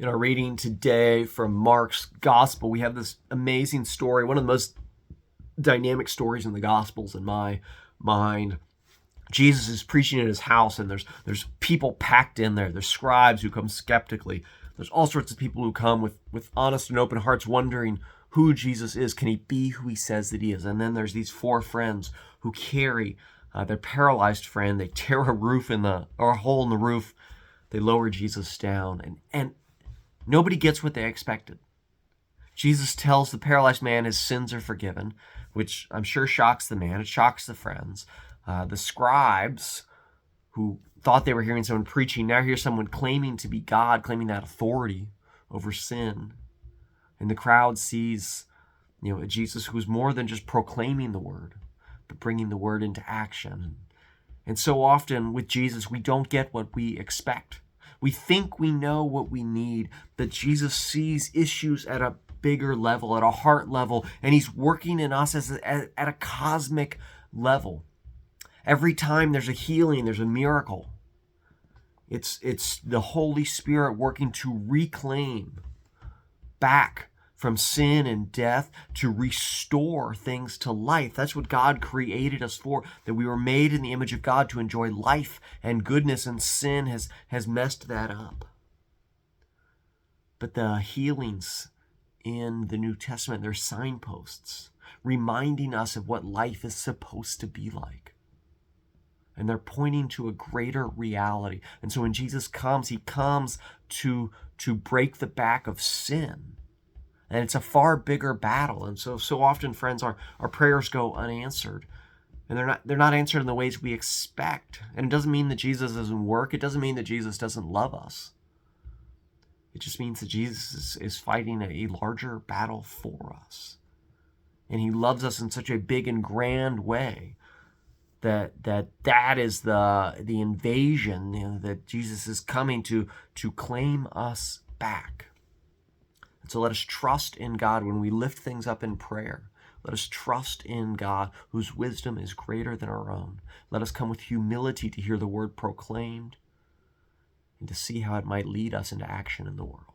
In our reading today from Mark's Gospel, we have this amazing story, one of the most dynamic stories in the Gospels in my mind. Jesus is preaching at his house, and there's people packed in there. There's scribes who come skeptically. There's all sorts of people who come with honest and open hearts, wondering who Jesus is. Can he be who he says that he is? And then there's these four friends who carry their paralyzed friend. They tear a hole in the roof. They lower Jesus down, and nobody gets what they expected. Jesus tells the paralyzed man his sins are forgiven, which I'm sure shocks the man. It shocks the friends. The scribes, who thought they were hearing someone preaching, now hear someone claiming to be God, claiming that authority over sin. And the crowd sees, a Jesus who's more than just proclaiming the word, but bringing the word into action. And so often with Jesus, we don't get what we expect. We think we know what we need, but Jesus sees issues at a bigger level, at a heart level, and he's working in us at a cosmic level. Every time there's a healing, there's a miracle. It's the Holy Spirit working to reclaim back from sin and death, to restore things to life. That's what God created us for, that we were made in the image of God to enjoy life and goodness, and sin has messed that up. But the healings in the New Testament, they're signposts reminding us of what life is supposed to be like. And they're pointing to a greater reality. And so when Jesus comes, he comes to break the back of sin. And it's a far bigger battle. And so often, friends, our prayers go unanswered. And they're not answered in the ways we expect. And it doesn't mean that Jesus doesn't work. It doesn't mean that Jesus doesn't love us. It just means that Jesus is fighting a larger battle for us. And he loves us in such a big and grand way that is the invasion, that Jesus is coming to claim us back. So let us trust in God when we lift things up in prayer. Let us trust in God, whose wisdom is greater than our own. Let us come with humility to hear the word proclaimed and to see how it might lead us into action in the world.